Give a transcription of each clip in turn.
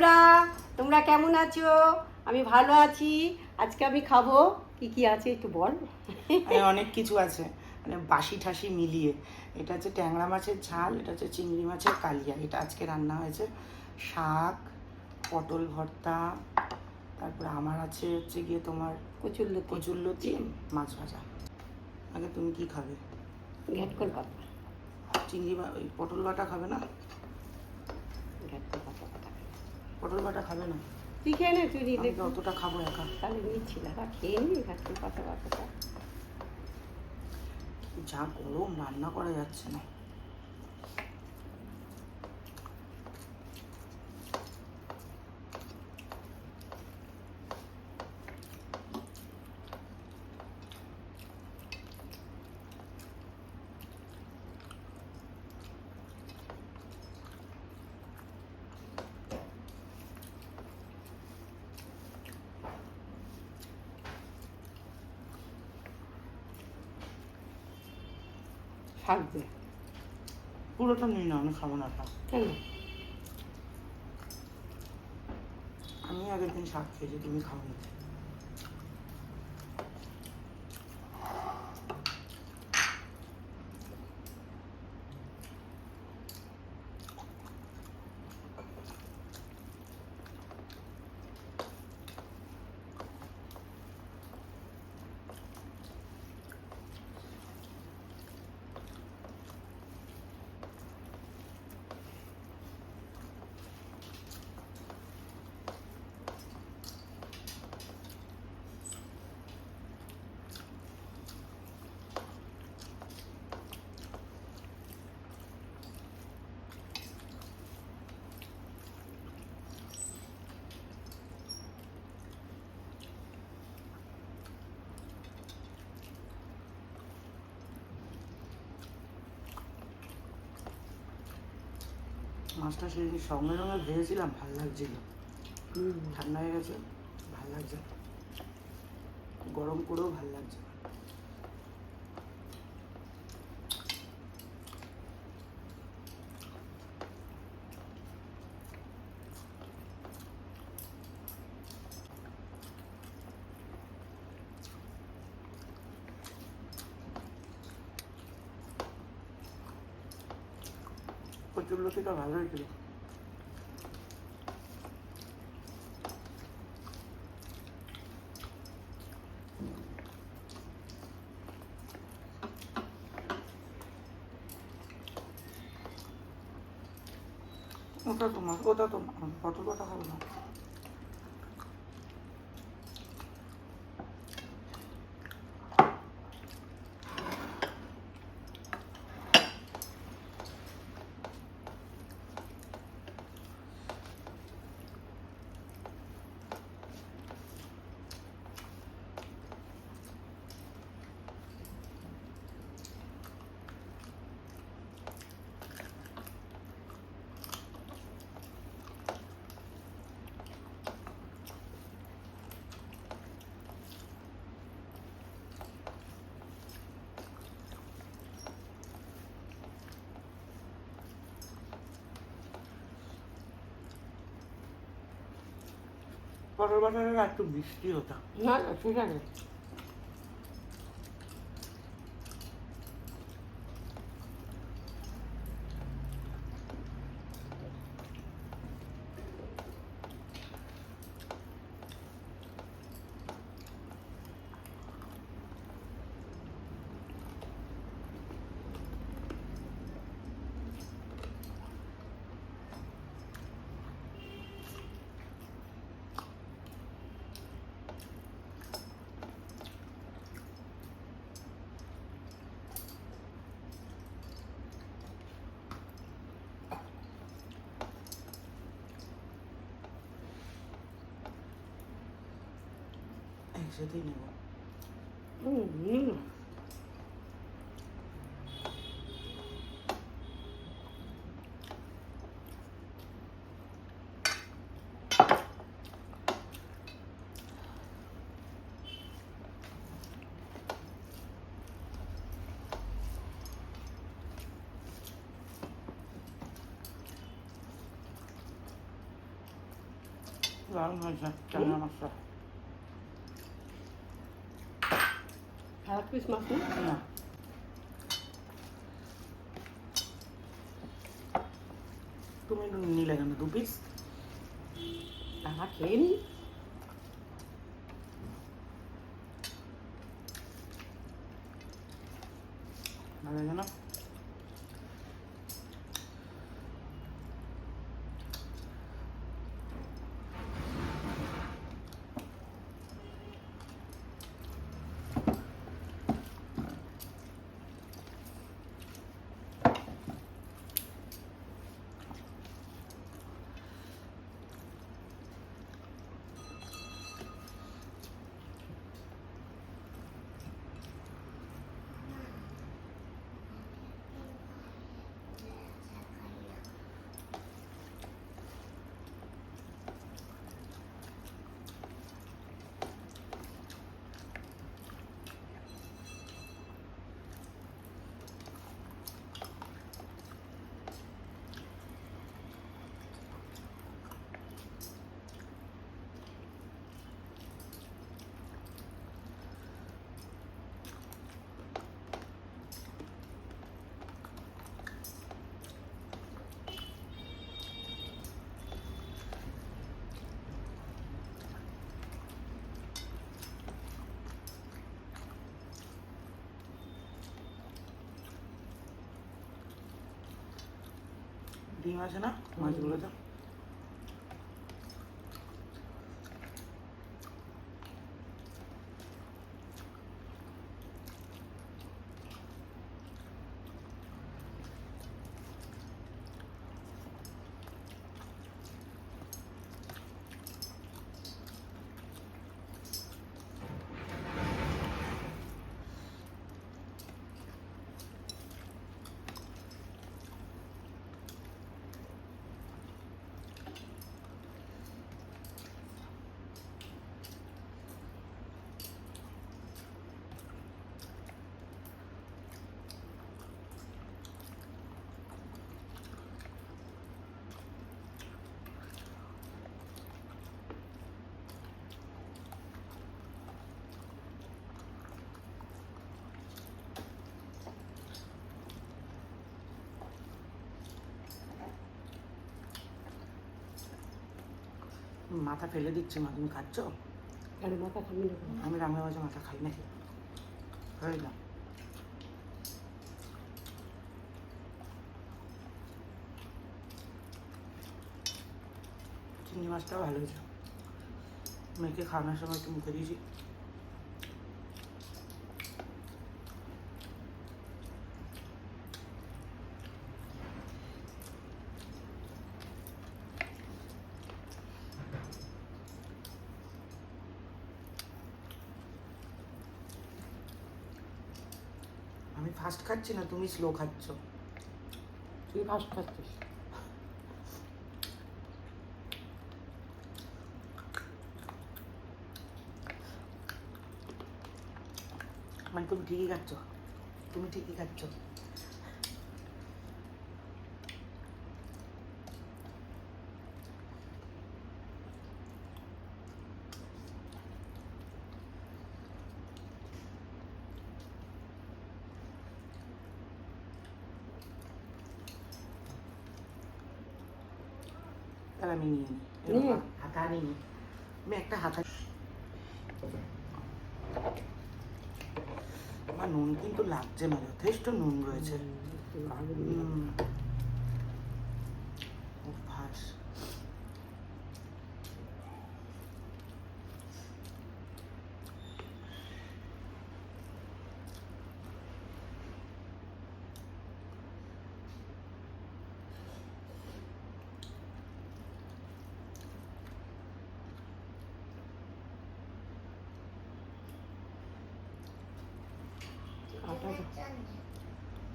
বন্ধুরা, তোমরা কেমন আছো? আমি ভালো আছি। আজকে আমি খাবো কি কি আছে একটু বল। অনেক কিছু আছে, মানে বাসি ঠাসি মিলিয়ে। এটা হচ্ছে ট্যাংরা মাছের ঝাল, এটা হচ্ছে চিংড়ি মাছের কালিয়া, এটা আজকে রান্না হয়েছে। শাক, পটল ভর্তা, তারপরে আমার আছে হচ্ছে গিয়ে তোমার কচুরলতি, মাছ ভাজা। আগে তুমি কি খাবে? ঘ্যাটকল পাতা। ওই পটল বাটা খাবে না? ঘ্যাটকল পাতা পাতা পটল বাটা খাবে না? তুই খেয়ে নে, তুই নিলে অতটা খাবো একা? তাহলে নিচ্ছি না, খেয়ে নি ঘ্যাটকল পাতা পাতাটা। যা গরম, রান্না করা যাচ্ছে না। শাক দে। পুরোটা নিই না, আমি খাবো না। কেন? আমি আগের দিন শাক খেয়েছি, তুমি খাও না। মাছটা সেদিন সঙ্গে সঙ্গে ভেজেছিলাম, ভাল লাগছিল। ঠান্ডা হয়ে গেছে, ভাল লাগছে। গরম করেও ভাল লাগছে। কচুরলতিটা ভালো হয়েছিল। ওটা তোমার, পটল বাটা খাবো না। পটল বাটাটা একটু মিষ্টি হতো। না না, ঠিক আছে। একসাথেই নেবো। দারুণ হয়েছে ট্যাংরা মাছটা। আর এক পিস মাছ না না, তুমি একটু নিলে কেন 2 পিস? টাকা খেয়ে নি। ভালো লাগে না? ডিম আছে না মাছগুলোতে? মাথা ফেলে দিচ্ছি মা, তুমি খাচ্ছ? আরে মাথা খাবি না কেন? আমি রান্না বাজে মাথা খাই নাকি? খাই না। চিংড়ি মাছটাও ভালো হয়েছে, মেয়েকে খাওয়ানোর সময় একটু মুখে দিয়েছি। আমি ফাস্ট খাচ্ছি না, তুমি স্লো খাচ্ছ। তুই ফার্স্ট খাচ্ছিস। মানে তুমি ঠিকই খাচ্ছ, তুমি ঠিকই খাচ্ছ। তাহলে আমি নিয়ে নিই, নিয়ে। হাতা নিই, আমি একটা হাতা। আমার নুন কিন্তু লাগছে না, যথেষ্ট নুন রয়েছে। অভ্যাস।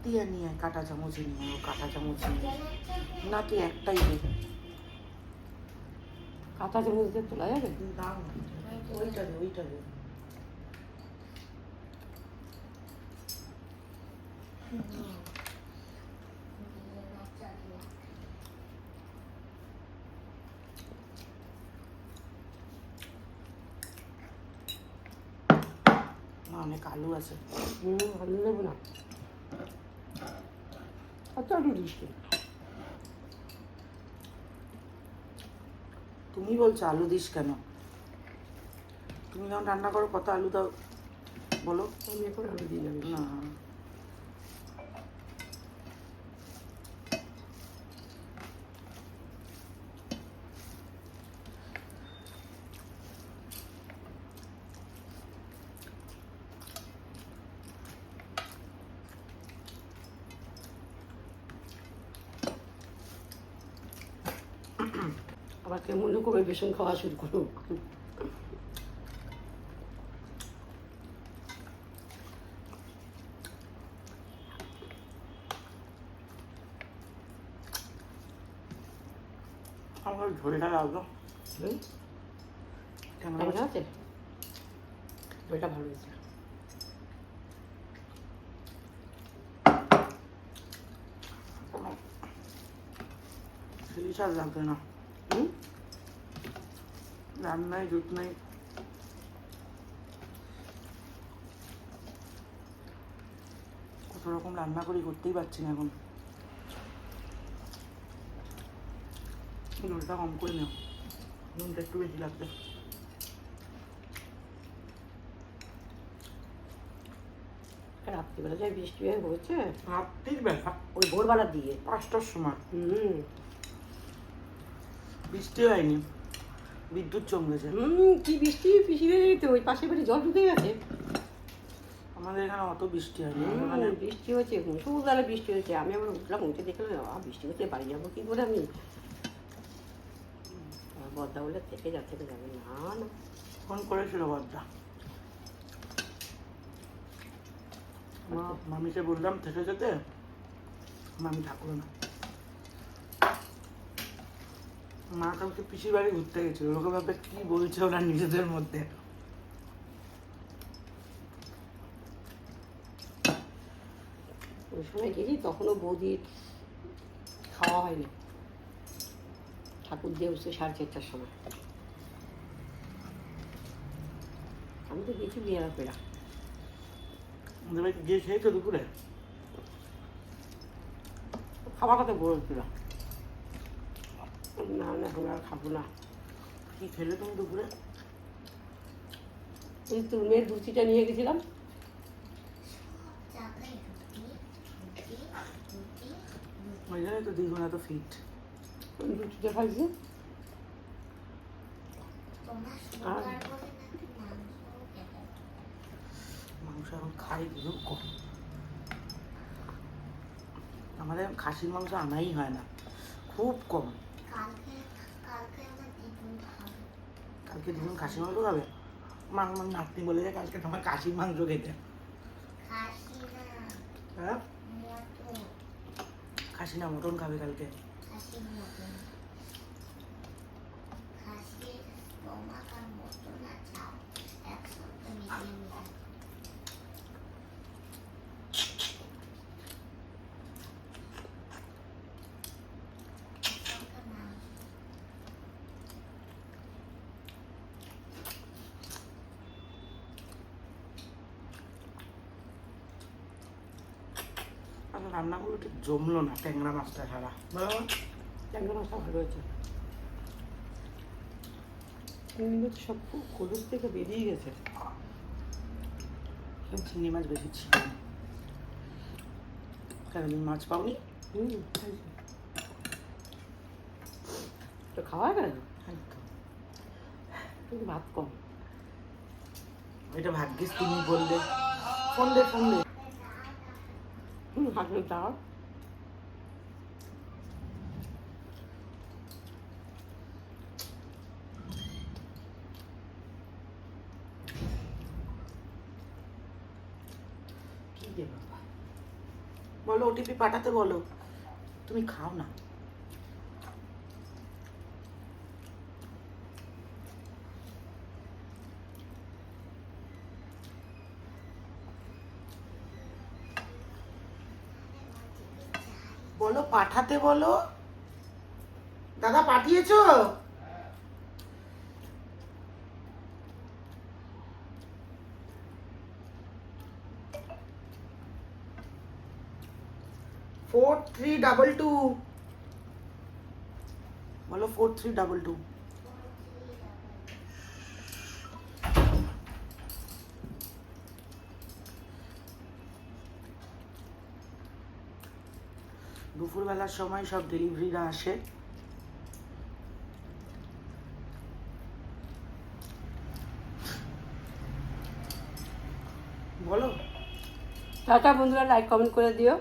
দিয়ে নিয়ে কাঁটা চামচ নিয়ে, ও কাঁটা চামচ নিয়ে না, তুই একটাই দে। কাঁচা চামচ দিয়ে তোলা যাবে? না, ওইটা দে, ওইটা দে। অনেক আলু আছে। আলু নেবো না, আচ্ছা আলু দিস নি। তুমি বলছো আলু দিস কেন? তুমি যখন রান্না করো কত আলু দাও বলো? আমি এখন আলু দিই না বেশি। না, আবার কেমন করে বেসন খাওয়া শুরু করো। আমার ঝোলটা লাগলো। কেমন আছে? ওইটা ভালো হয়েছে। ইলিশ আর লাগবে না, রান্নায় জুট নেই। কত রকম রান্না করি, করতেই পারছি না এখন। নুনটা কম করে নেও, নুনটা একটু বেশি লাগবে। রাত্রিবেলা যাই বৃষ্টি হয়ে হয়েছে, রাত্রির বেলা ওই ভোরবেলার দিকে 5টার সময় হুম বৃষ্টি হয়নি, বিদ্যুৎ চমকেছে। কি বৃষ্টি পিছিয়ে তো ওই পাশে বাড়ি জল ঢুকে গেছে। আমাদের এখানে অত বৃষ্টি হয়নি, মানে বৃষ্টি হয়েছে, সকালবেলা বৃষ্টি হয়েছে। আমি আবার উঠলাম, উঠে দেখলাম বৃষ্টি হচ্ছে, বাড়ি যাবো কি করে আমি। বদ্দা বলে থেকে যাচ্ছে, যাবে না না। ফোন করেছিল বদ্দা, মামিকে বললাম থেকে যেতে, মামি থাকলো না। মা কালকে পিসির বাড়ি ঘুরতে গেছিল, লোকে ভাবে কি বলছে ওরা নিজেদের মধ্যে। ওই সময় গেছি তখনও বৌদির খাওয়া হয়নি, ঠাকুর দিয়ে উঠছে 4:30টার সময়। আমি তো গেছি বিয়ারা পেড়া। ওদের বাড়িতে গিয়ে খেয়েছো দুপুরে? খাবার কথা বলছিল না, না এখন আর খাবো না। কি খেলে তুমি দুপুরে? ওই তোর মেয়ের লুচিটা নিয়ে গেছিলাম, ওই জন্যই তো দ্বিগুণ এত ফিট। লুচিটা খাইছি। আর মাংস এখন খাই খুব কম, আমাদের খাসির মাংস আনাই হয় না, খুব কম। কালকে দ্বিগুণ খাসির মাংস খাবে? আমার নাতনি বলেছে কালকে তোমার খাসির মাংস খেতে। হ্যাঁ, খাসি না মটন খাবে কালকে। রান্নাগুলো ঠিক জমলো না ট্যাংরা মাছটা ছাড়া। ট্যাংরা মাছটা ভালো হয়েছে, কিন্তু সব কলুর থেকে বেরিয়ে গেছে। চিংড়ি মাছ বেশি ছিল না। কেন তুমি মাছ পাওনি? খাইছি তো, খাওয়া গেল কিন্তু ভাত কম। এটা ভাগ্যিস তুমি বললে, ফোন দে ফোন দে। হাঁটলে তাও কি রে বাবা, বলো ওটিপি পাঠাতে বলো, তুমি খাও না। বলো পাঠাতে বলো। দাদা পাঠিয়েছো? 4322 বলো 4322। দুপুরবেলার সময় সব ডেলিভারিরা আসে। বলো। টাটা বন্ধুরা, লাইক কমেন্ট করে দিও।